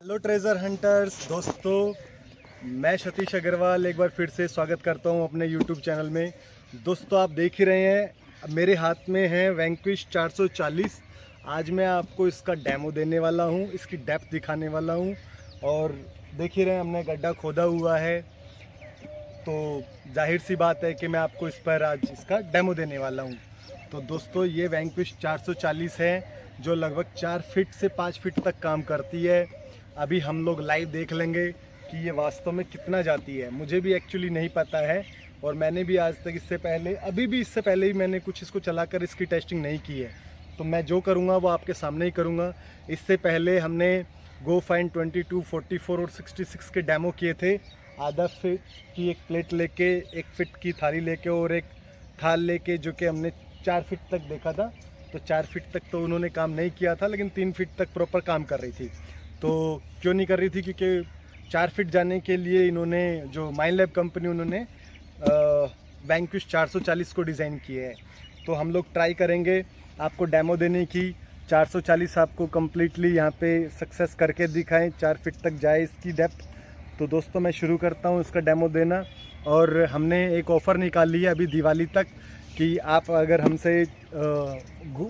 Hello treasure hunters दोस्तों, मैं सतीश अग्रवाल एक बार फिर से स्वागत करता हूं अपने यूट्यूब चैनल में। दोस्तों, आप देख ही रहे हैं मेरे हाथ में है वैंक्विश 440। आज मैं आपको इसका डेमो देने वाला हूं, इसकी डेप्थ दिखाने वाला हूं। और देख ही रहे हैं हमने गड्ढा खोदा हुआ है, तो जाहिर सी बात है कि मैं आपको इस पर आज इसका डेमो देने वाला हूं। तो दोस्तों, ये वैंक्विश 440 है जो लगभग 4 फीट से 5 फीट तक काम करती है। अभी हम लोग लाइव देख लेंगे कि ये वास्तव में कितना जाती है। मुझे भी एक्चुअली नहीं पता है और मैंने भी आज तक इससे पहले ही मैंने कुछ इसको चलाकर इसकी टेस्टिंग नहीं की है। तो मैं जो करूँगा वो आपके सामने ही करूँगा। इससे पहले हमने GoFind 22, 44 और 66 के डेमो किए थे। आधा फीट की एक प्लेट लेके, 1 फीट की थाली लेके और एक थाल लेके, जो कि हमने 4 फीट तक देखा था। तो 4 फीट तक तो उन्होंने काम नहीं किया था, लेकिन 3 फीट तक प्रॉपर काम कर रही थी। तो क्यों नहीं कर रही थी? क्योंकि 4 फीट जाने के लिए इन्होंने, जो माइनलैब कंपनी, उन्होंने वैंक्विश 440 को डिज़ाइन किए है। तो हम लोग ट्राई करेंगे आपको डेमो देने की। 440 आपको कम्प्लीटली यहाँ पे सक्सेस करके दिखाएं, 4 फीट तक जाए इसकी डेप्थ। तो दोस्तों, मैं शुरू करता हूँ इसका डेमो देना। और हमने एक ऑफ़र निकाली है अभी दिवाली तक कि आप अगर हमसे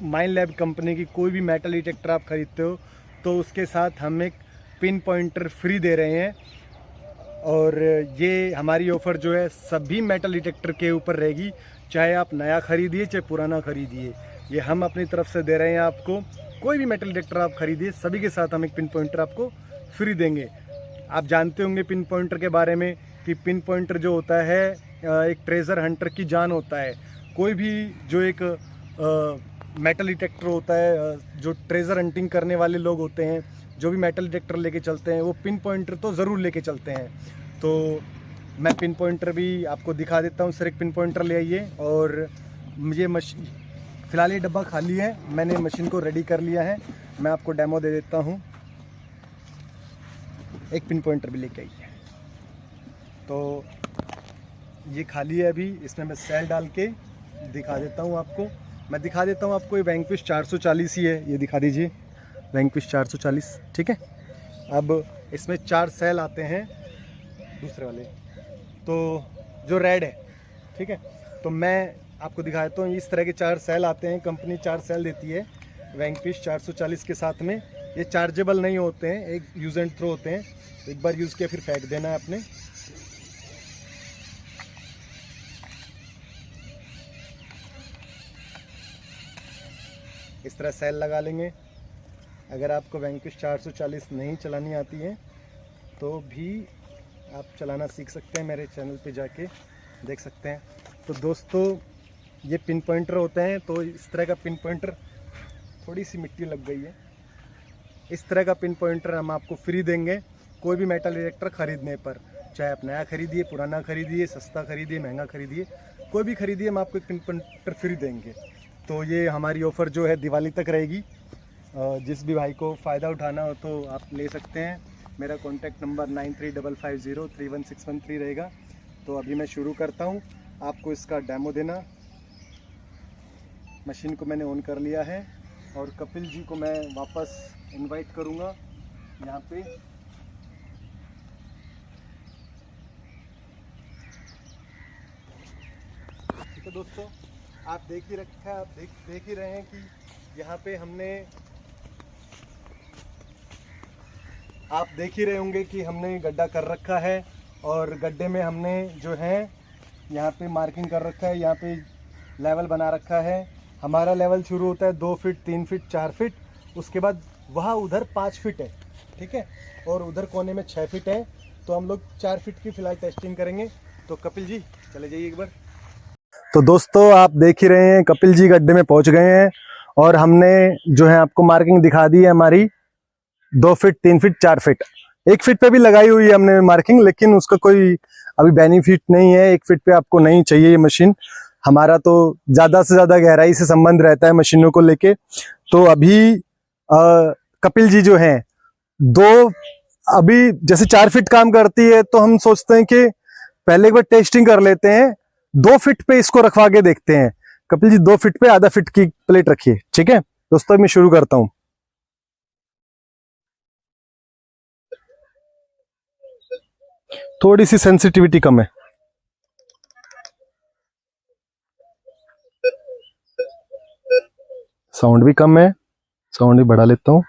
माइनलैब कंपनी की कोई भी मेटल डिटेक्टर आप ख़रीदते हो तो उसके साथ हम एक पिन पॉइंटर फ्री दे रहे हैं। और ये हमारी ऑफ़र जो है सभी मेटल डिटेक्टर के ऊपर रहेगी, चाहे आप नया ख़रीदिए चाहे पुराना ख़रीदिए। ये हम अपनी तरफ से दे रहे हैं आपको। कोई भी मेटल डिटेक्टर आप ख़रीदिए, सभी के साथ हम एक पिन पॉइंटर आपको फ्री देंगे। आप जानते होंगे पिन पॉइंटर के बारे में कि पिन पॉइंटर जो होता है एक ट्रेजर हंटर की जान होता है। कोई भी जो एक मेटल डिटेक्टर होता है, जो ट्रेजर हंटिंग करने वाले लोग होते हैं, जो भी मेटल डिटेक्टर लेके चलते हैं, वो पिन पॉइंटर तो ज़रूर लेके चलते हैं। तो मैं पिन पॉइंटर भी आपको दिखा देता हूँ। सर, एक पिन पॉइंटर ले आइए। और मुझे मशीन, फ़िलहाल ये डब्बा खाली है, मैंने मशीन को रेडी कर लिया है। मैं आपको डेमो दे देता हूँ। एक पिन पॉइंटर भी लेके आइए। तो ये खाली है अभी, इसमें मैं सेल डाल के दिखा देता हूँ आपको। मैं दिखा देता हूँ आपको, ये वैंक्विश 440 ही है। ये दिखा दीजिए, वैंक्विश 440, ठीक है। अब इसमें 4 सेल आते हैं, दूसरे वाले तो जो रेड है, ठीक है। तो मैं आपको दिखा देता हूँ, इस तरह के 4 सेल आते हैं। कंपनी 4 सेल देती है वैंक्विश 440 के साथ में। ये चार्जेबल नहीं होते हैं, एक यूज़ एंड थ्रो होते हैं। एक बार यूज़ किया फिर फेंक देना है आपने। इस तरह सेल लगा लेंगे। अगर आपको वैंक्विश 440 नहीं चलानी आती है तो भी आप चलाना सीख सकते हैं, मेरे चैनल पे जाके देख सकते हैं। तो दोस्तों, ये पिन पॉइंटर होते हैं। तो इस तरह का पिन पॉइंटर, थोड़ी सी मिट्टी लग गई है, इस तरह का पिन पॉइंटर हम आपको फ्री देंगे कोई भी मेटल डिटेक्टर ख़रीदने पर। चाहे आप नया खरीदिए, पुराना खरीदिए, सस्ता खरीदिए, महंगा खरीदिए, कोई भी खरीदिए, हम आपको एक पिन पॉइंटर फ्री देंगे। तो ये हमारी ऑफ़र जो है दिवाली तक रहेगी। जिस भी भाई को फ़ायदा उठाना हो तो आप ले सकते हैं। मेरा कॉन्टैक्ट नंबर 9355031613 रहेगा। तो अभी मैं शुरू करता हूँ आपको इसका डेमो देना। मशीन को मैंने ऑन कर लिया है और कपिल जी को मैं वापस इनवाइट करूँगा यहाँ पे। ठीक है दोस्तों, आप देख ही रखा है, आप देख ही रहे हैं कि यहाँ पे हमने, आप देख ही रहे होंगे कि हमने गड्ढा कर रखा है। और गड्ढे में हमने जो है यहाँ पे मार्किंग कर रखा है, यहाँ पे लेवल बना रखा है। हमारा लेवल शुरू होता है 2 फीट, 3 फीट, 4 फीट। उसके बाद वहाँ उधर 5 फीट है, ठीक है। और उधर कोने में 6 फीट है। तो हम लोग 4 फीट की फ़िलहाल टेस्टिंग करेंगे। तो कपिल जी चले जाइए एक बार। तो दोस्तों, आप देख ही रहे हैं कपिल जी गड्ढे में पहुँच गए हैं। और हमने जो है आपको मार्किंग दिखा दी है हमारी 2 फीट, 3 फीट, 4 फीट। 1 फीट पे भी लगाई हुई है हमने मार्किंग, लेकिन उसका कोई अभी बेनिफिट नहीं है। 1 फीट पे आपको नहीं चाहिए ये मशीन। हमारा तो ज़्यादा से ज़्यादा गहराई से संबंध रहता है मशीनों को लेके। तो अभी कपिल जी जो हैं, अभी जैसे 4 फीट काम करती है, तो हम सोचते हैं कि पहले एक बार टेस्टिंग कर लेते हैं। 2 फीट पे इसको रखवा के देखते हैं। कपिल जी 2 फीट पे आधा फीट की प्लेट रखिए, ठीक है दोस्तों। मैं शुरू करता हूँ। थोड़ी सी सेंसिटिविटी कम है। साउंड भी कम है, साउंड भी बढ़ा लेता हूं।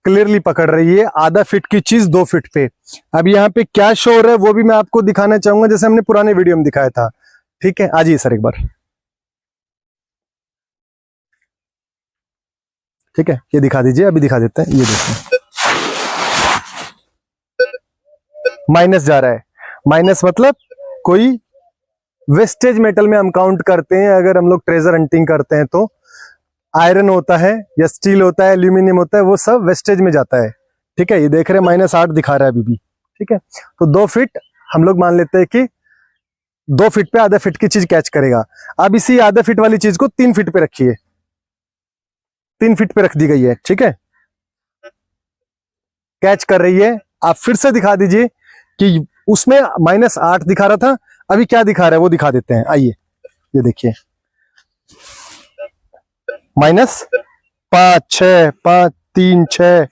क्लियरली पकड़ रही है, आधा फीट की चीज 2 फीट पे। अब यहाँ पे क्या शो हो रहा है वो भी मैं आपको दिखाना चाहूंगा, जैसे हमने पुराने वीडियो में दिखाया था। ठीक है, आ जाइए सर एक बार। ठीक है, ये दिखा दीजिए, अभी दिखा देते हैं। ये देखिए माइनस जा रहा है। माइनस मतलब कोई वेस्टेज मेटल में हम काउंट करते हैं। अगर हम लोग ट्रेजर हंटिंग करते हैं तो आयरन होता है या स्टील होता है, एल्यूमिनियम होता है, वो सब वेस्टेज में जाता है। ठीक है, ये देख रहे हैं -8 दिखा रहा है अभी भी। ठीक है, तो 2 फीट हम लोग मान लेते हैं कि 2 फीट पे आधा फीट की चीज कैच करेगा। अब इसी आधा फीट वाली चीज को 3 फीट पे रखिए, 3 फीट पे रख दी गई है। ठीक है, कैच कर रही है। आप फिर से दिखा दीजिए कि उसमें -8 दिखा रहा था, अभी क्या दिखा रहा है वो दिखा देते हैं। आइए, ये देखिए -5 6 5 3 6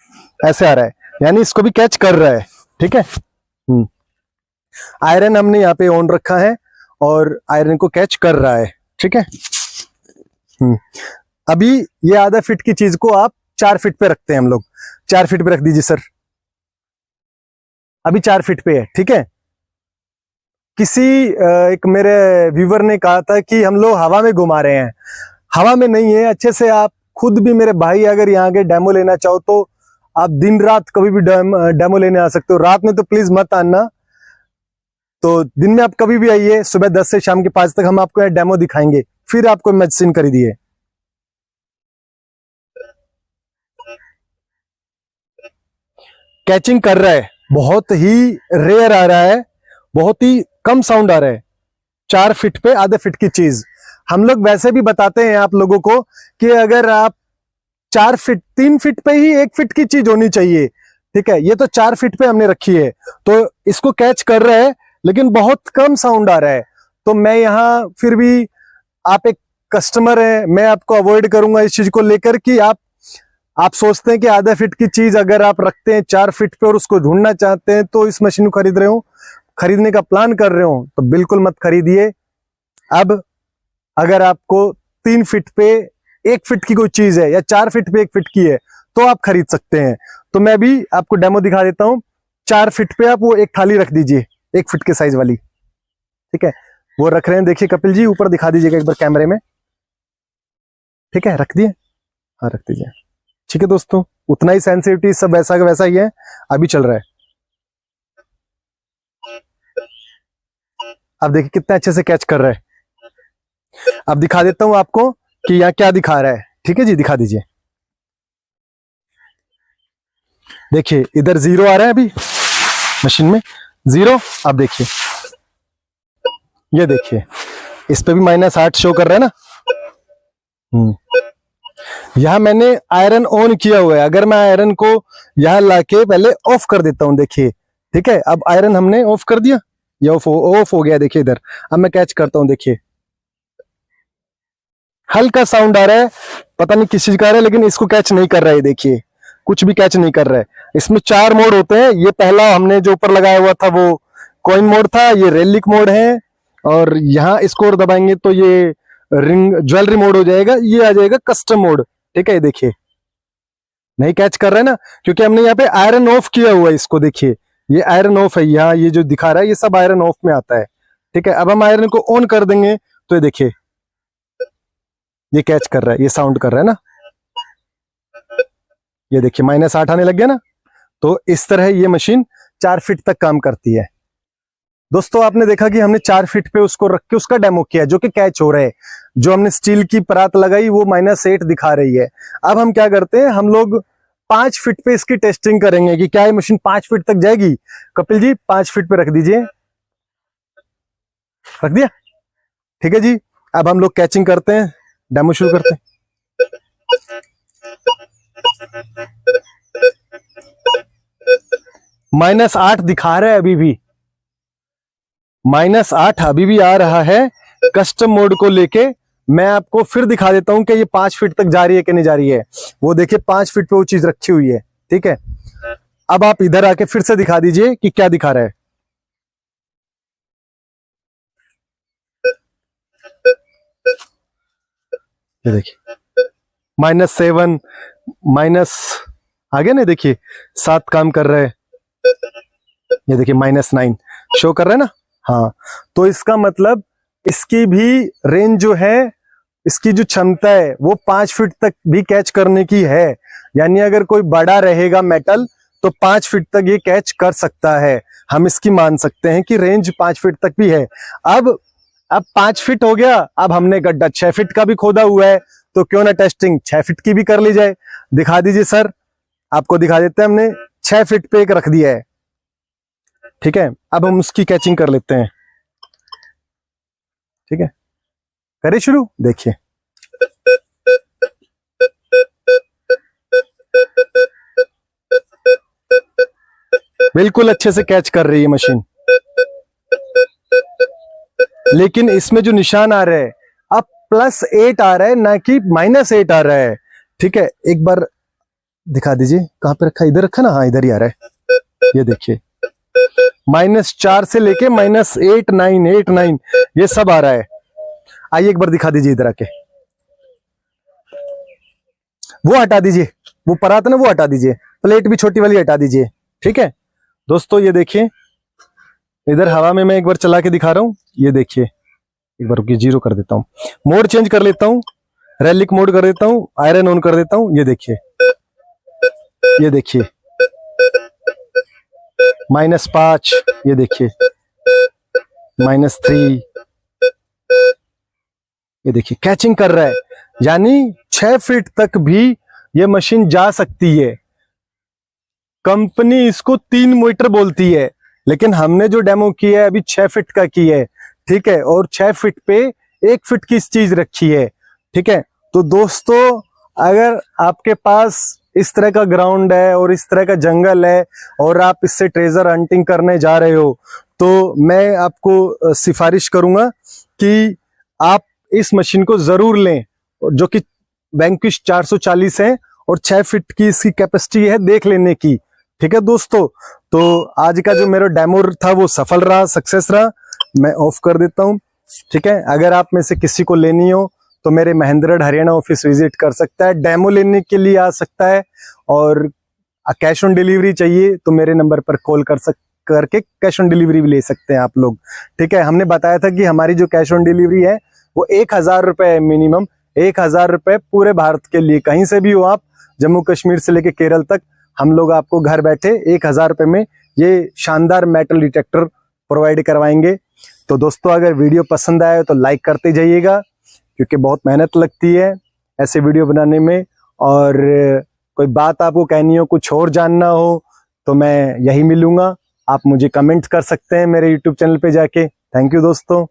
ऐसे आ रहा है, यानी इसको भी कैच कर रहा है। ठीक है, आयरन हमने यहाँ पे ऑन रखा है और आयरन को कैच कर रहा है। ठीक है, अभी ये आधा फीट की चीज को आप 4 फीट पे रखते हैं हम लोग। 4 फीट पे रख दीजिए सर, अभी 4 फीट पे है। ठीक है, किसी एक मेरे व्यूवर ने कहा था कि हम लोग हवा में घुमा रहे हैं। हवा में नहीं है, अच्छे से आप खुद भी मेरे भाई अगर यहाँ के डेमो लेना चाहो तो आप दिन रात कभी भी डेमो लेने आ सकते हो। रात में तो प्लीज मत आना, तो दिन में आप कभी भी आइए, सुबह 10 से शाम के 5 तक हम आपको डेमो दिखाएंगे, फिर आपको मशीन खरीदिए। कैचिंग कर रहा है, बहुत ही रेयर आ रहा है, बहुत ही कम साउंड आ रहा है। 4 फीट पे आधे फीट की चीज हम लोग वैसे भी बताते हैं आप लोगों को कि अगर आप 4 फीट 3 फीट पे ही 1 फीट की चीज होनी चाहिए। ठीक है, ये तो 4 फीट पे हमने रखी है, तो इसको कैच कर रहा है लेकिन बहुत कम साउंड आ रहा है। तो मैं यहाँ फिर भी, आप एक कस्टमर है, मैं आपको अवॉइड करूंगा इस चीज को लेकर कि आप सोचते हैं कि आधा फीट की चीज अगर आप रखते हैं 4 फीट पे और उसको ढूंढना चाहते हैं तो इस मशीन को खरीद रहे हो, खरीदने का प्लान कर रहे हो तो बिल्कुल मत खरीदिए। अब अगर आपको 3 फीट पे 1 फीट की कोई चीज है या 4 फीट पे 1 फीट की है तो आप खरीद सकते हैं। तो मैं भी आपको डेमो दिखा देता हूं। 4 फीट पे आप वो एक थाली रख दीजिए, 1 फीट के साइज वाली। ठीक है, वो रख रहे हैं, देखिए कपिल जी ऊपर दिखा दीजिएगा एक बार कैमरे में। ठीक है, रख दिए, हाँ रख दीजिए। ठीक है दोस्तों, उतना ही सेंसिटिविटी सब वैसा का वैसा ही है, अभी चल रहा है। अब देखिए कितना अच्छे से कैच कर रहा है। अब दिखा देता हूं आपको कि यहाँ क्या दिखा रहा है। ठीक है जी, दिखा दीजिए। देखिए इधर 0 आ रहा है अभी मशीन में, 0। अब देखिए, ये देखिए इस पे भी -8 शो कर रहा है ना। यहां मैंने आयरन ऑन किया हुआ है, अगर मैं आयरन को यहां लाके पहले ऑफ कर देता हूं, देखिए। ठीक है, अब आयरन हमने ऑफ कर दिया, ये ऑफ हो गया। देखिए इधर, अब मैं कैच करता हूं, देखिए हल्का साउंड आ रहा है, पता नहीं किस चीज का आ रहा है, लेकिन इसको कैच नहीं कर रहा है। देखिए कुछ भी कैच नहीं कर रहा है। इसमें 4 मोड होते हैं, ये पहला हमने जो ऊपर लगाया हुआ था वो कॉइन मोड था, ये रेलिक मोड है, और यहाँ इसको और दबाएंगे तो ये रिंग ज्वेलरी मोड हो जाएगा, ये आ जाएगा कस्टम मोड। ठीक है, ये देखिए नहीं कैच कर रहा है ना, क्योंकि हमने यहाँ पे आयरन ऑफ किया हुआ है इसको। देखिए ये आयरन ऑफ है, यहाँ ये जो दिखा रहा है ये सब आयरन ऑफ में आता है। ठीक है, अब हम आयरन को ऑन कर देंगे तो ये देखिए ये कैच कर रहा है, ये साउंड कर रहा है ना। ये देखिए -8 आने लग गया ना। तो इस तरह ये मशीन 4 फीट तक काम करती है। दोस्तों आपने देखा कि हमने 4 फीट पे उसको रख के उसका डेमो किया, जो कि कैच हो रहा है। जो हमने स्टील की परात लगाई वो -8 दिखा रही है। अब हम क्या करते हैं, हम लोग 5 फीट पे इसकी टेस्टिंग करेंगे कि क्या ये मशीन 5 फीट तक जाएगी। कपिल जी 5 फीट पे रख दीजिए, रख दिया। ठीक है जी, अब हम लोग कैचिंग करते हैं, डेमो शुरू करते हैं। -8 दिखा रहा है अभी भी, -8 अभी भी आ रहा है। कस्टम मोड को लेके मैं आपको फिर दिखा देता हूं कि ये 5 फीट तक जा रही है कि नहीं जा रही है। वो देखिए 5 फीट पे वो चीज रखी हुई है, ठीक है। अब आप इधर आके फिर से दिखा दीजिए कि क्या दिखा रहा है। ये देखिए -7 माइनस आगे ना, देखिए 7 काम कर रहा है। ये देखिए -9 शो कर रहा है ना। हाँ, तो इसका मतलब इसकी भी रेंज जो है, इसकी जो क्षमता है वो 5 फीट तक भी कैच करने की है। यानी अगर कोई बड़ा रहेगा मेटल तो 5 फीट तक ये कैच कर सकता है। हम इसकी मान सकते हैं कि रेंज 5 फीट तक भी है। अब 5 फीट हो गया, अब हमने गड्ढा 6 फीट का भी खोदा हुआ है, तो क्यों ना टेस्टिंग 6 फीट की भी कर ली जाए। दिखा दीजिए सर, आपको दिखा देते हैं। हमने 6 फीट पे एक रख दिया है, ठीक है। अब हम उसकी कैचिंग कर लेते हैं, ठीक है। करिए शुरू, देखिए। बिल्कुल अच्छे से कैच कर रही है मशीन, लेकिन इसमें जो निशान आ रहा है अब +8 आ रहा है, ना कि -8 आ रहा है, ठीक है। एक बार दिखा दीजिए कहां पे रखा, इधर रखा ना, हाँ इधर ही आ रहा है। ये देखिए -4 से लेके -8 9 8 9 ये सब आ रहा है। आइए एक बार दिखा दीजिए इधर आके, वो हटा दीजिए, वो परात ना वो हटा दीजिए, प्लेट भी छोटी वाली हटा दीजिए, ठीक है। दोस्तों ये देखिए, इधर हवा में मैं एक बार चला के दिखा रहा हूं। ये देखिए, एक बार रुकिए, 0 कर देता हूं, मोड चेंज कर लेता हूं, रैलिक मोड कर देता हूं, आयरन ऑन कर देता हूं। ये देखिए, ये देखिए -5, ये देखिए -3, ये देखिए कैचिंग कर रहा है। यानी 6 फीट तक भी ये मशीन जा सकती है। कंपनी इसको 3 मीटर बोलती है, लेकिन हमने जो डेमो किया है अभी 6 फीट का की है, ठीक है। और 6 फीट पे 1 फीट की चीज रखी है, ठीक है। तो दोस्तों, अगर आपके पास इस तरह का ग्राउंड है और इस तरह का जंगल है और आप इससे ट्रेजर हंटिंग करने जा रहे हो, तो मैं आपको सिफारिश करूंगा कि आप इस मशीन को जरूर लें, जो कि वैंक्विश 440 है और 6 फीट की इसकी कैपेसिटी है देख लेने की, ठीक है दोस्तों। तो आज का जो मेरा डेमो था वो सफल रहा, सक्सेस रहा। मैं ऑफ कर देता हूं, ठीक है। अगर आप में से किसी को लेनी हो तो मेरे महेंद्रगढ़ हरियाणा ऑफिस विजिट कर सकता है, डेमो लेने के लिए आ सकता है। और कैश ऑन डिलीवरी चाहिए तो मेरे नंबर पर कॉल करके कैश ऑन डिलीवरी भी ले सकते हैं आप लोग, ठीक है। हमने बताया था कि हमारी जो कैश ऑन डिलीवरी है वो 1000 रुपए है मिनिमम, 1000 रुपए पूरे भारत के लिए, कहीं से भी हो आप, जम्मू कश्मीर से लेके केरल तक, हम लोग आपको घर बैठे 1000 रुपए में ये शानदार मेटल डिटेक्टर प्रोवाइड करवाएंगे। तो दोस्तों, अगर वीडियो पसंद आए तो लाइक करते जाइएगा, क्योंकि बहुत मेहनत लगती है ऐसे वीडियो बनाने में। और कोई बात आपको कहनी हो, कुछ और जानना हो, तो मैं यही मिलूंगा। आप मुझे कमेंट कर सकते हैं मेरे यूट्यूब चैनल पे जाके। थैंक यू दोस्तों।